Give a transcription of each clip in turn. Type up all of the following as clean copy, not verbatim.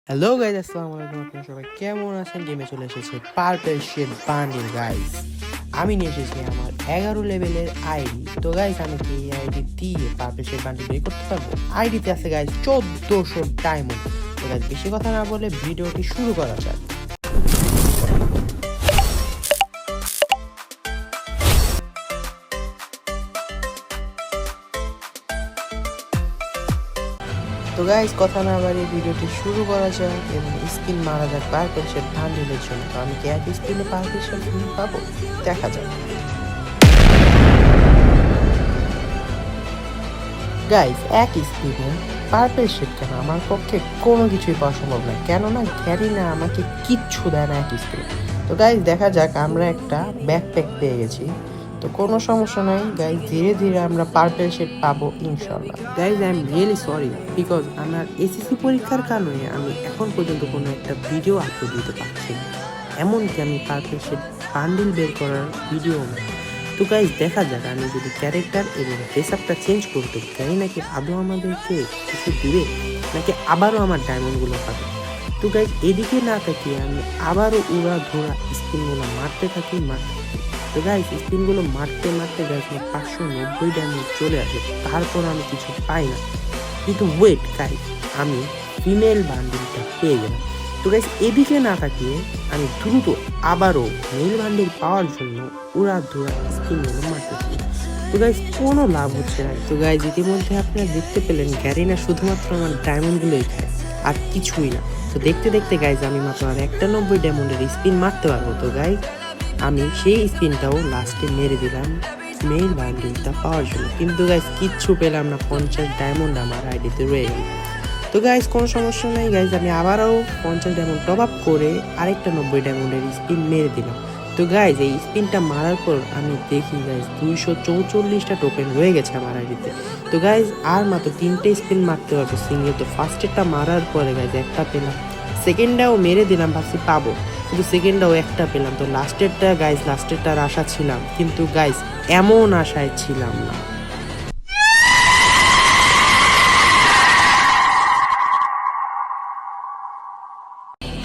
Hello guys, আসসালামু আলাইকুম। আপনারা সবাই কেমন আছেন? গেমে চলে এসেছে পার্পল শেড বান্ডিল গাইজ। আমি নিয়ে এসেছি আমার 11 লেভেলের আইডি। তো গাইজ, আমি কি এই আইডি দিয়ে পার্পল শেড বান্ডিল বের করতে পারবো? আইডিতে আছে গাইজ 1400 ডায়মন্ড। তো গাইজ, বেশি কথা না বলে ভিডিওটি শুরু করা যাক। তো গাইজ, কথা না বাড়িয়ে ভিডিওটি শুরু করা যাক এবং স্পিন মারা যাক পার্পল শেড বান্ডিলের জন্য। তো আমি কি এক স্পিনে পার্পল শেড বান্ডিল পাবো? দেখা যাক। গাইস, এক স্পিনে পার্পল শেড কেন আমার পক্ষে কোনো কিছুই পাওয়া সম্ভব নয়, কেননা গ্যারিনা আমাকে কিচ্ছু দেয় না এক স্পিনে। তো গাইস, দেখা যাক, আমরা একটা ব্যাকপ্যাক পেয়ে গেছি। তো কোনো সমস্যা নাই গাইস, ধীরে ধীরে আমরা পার্পল শেড পাবো ইনশাল্লাহ। Guys, I am really sorry because আমার এসএসসি পরীক্ষার কারণে আমি এখন পর্যন্ত কোনো একটা ভিডিও আপলোড দিতে পারছি না। এমনকি আমি পার্পল শেড বান্ডিল বের করার ভিডিও না। তো গাইজ, দেখা যাক, আমি যদি ক্যারেক্টার এবং ড্রেসআপটা চেঞ্জ করতে পারি নাকি আদৌ আমাদেরকে কিছু দিবে, নাকি আবারও আমার ডায়মন্ডগুলো পাবে। তো গাইজ, এদিকে না তাকিয়ে আমি আবারও উড়া ধরা স্পিনগুলো মারতে থাকি। তো গাইজ, স্পিনগুলো মারতে মারতে গাইজ 590 ডায়মন্ড চলে আসে, তারপর আমি কিছু পাই না। কিন্তু ওয়েট গাইজ, আমি ফিমেল বান্ডিলটা পেয়ে গেলাম। তো গাইজ, এদিকে না তাকিয়ে আমি দ্রুত আবারও মেল বান্ডিল পাওয়ার জন্য উড়াধুরা স্পিনগুলো মারতেছি। তো গাইজ, কোনো লাভ হচ্ছে না। তো গাইজ, ইতিমধ্যে আপনারা দেখতে পেলেন গ্যারিনা শুধুমাত্র আমার ডায়মন্ডগুলোই খায়, আর কিছুই না। তো দেখতে দেখতে গাইজ, আমি মাত্র আর 91 ডায়মন্ডের স্পিন মারতে পারবো। তো গাইজ, আমি সেই স্পিনটাও লাস্টে মেরে দিলাম মেল বান্ডিলটা পাওয়ার জন্য। কিন্তু গাইজ, কিচ্ছু পেলাম না, 50 ডায়মন্ড আমার আইডিতে রয়ে গেল। তো গাইজ, কোনো সমস্যা নাই গাইজ, আমি আবারও 50 ডায়মন্ড টপ আপ করে আরেকটা 90 ডায়মন্ডের স্পিন মেরে দিলাম। তো গাইজ, এই স্পিনটা মারার পর আমি দেখি গাইজ 244টা টোকেন রয়ে গেছে আমার আইডিতে। তো গাইজ, আর মাত্র 3টে স্পিন মারতে পারবো সিঙ্গেল। তো ফার্স্টেরটা মারার পরে গাইজ একটা পেলাম, সেকেন্ডটাও মেরে দিলাম, ভাবছি পাবো, কিন্তু সেকেন্ডটাও একটা পেলাম। তো লাস্টেরটা গাইজ, লাস্টেরটার আশা ছিলাম, কিন্তু গাইজ এমন আশায় ছিলাম না।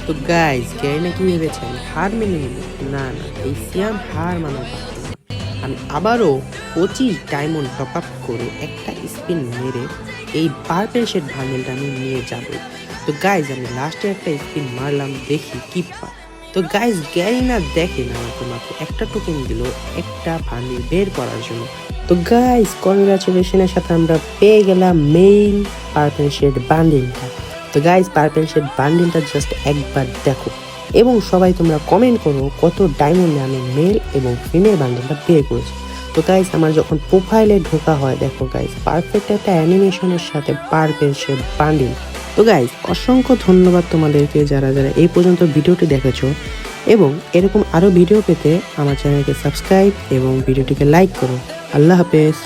তো গাইজ, গ্যারিনা কি ভেবেছে আমি হার মেনে নিব? না না, এই সিয়াম হার মানা পারত না। আমি আবারও 25 ডায়মন্ড টপ আপ করে একটা স্পিন মেরে এই পার্পল শেড বান্ডেলটা আমি নিয়ে যাব। তো গাইজ, আমি লাস্টে একটা স্পিন মারলাম, দেখি কি পাই। তো গাইজ, গ্যারিনা দেখে না, আমাকে মাত্র একটা টোকেন দিল একটা বান্ডেল বের করার জন্য। তো গাইজ, কনগ্রাচুলেশনের সাথে আমরা পেয়ে গেলাম মেইন পার্পল শেড বান্ডেলটা। তো গাইজ, পার্পল শেড বান্ডিলটা জাস্ট একবার দেখো এবং সবাই তোমরা কমেন্ট করো কত ডায়মন্ডে আমি মেল এবং ফিমেল বান্ডিলটা বের করেছি। তো গাইজ, আমার যখন প্রোফাইলে ঢোকা হয়, দেখো গাইজ, পারফেক্ট একটা অ্যানিমেশনের সাথে পার্পল শেড বান্ডিল। তো গাইজ, অসংখ্য ধন্যবাদ তোমাদেরকে যারা যারা এই পর্যন্ত ভিডিওটি দেখেছো, এবং এরকম আরও ভিডিও পেতে আমার চ্যানেলকে সাবস্ক্রাইব এবং ভিডিওটিকে লাইক করো। আল্লাহ হাফেজ।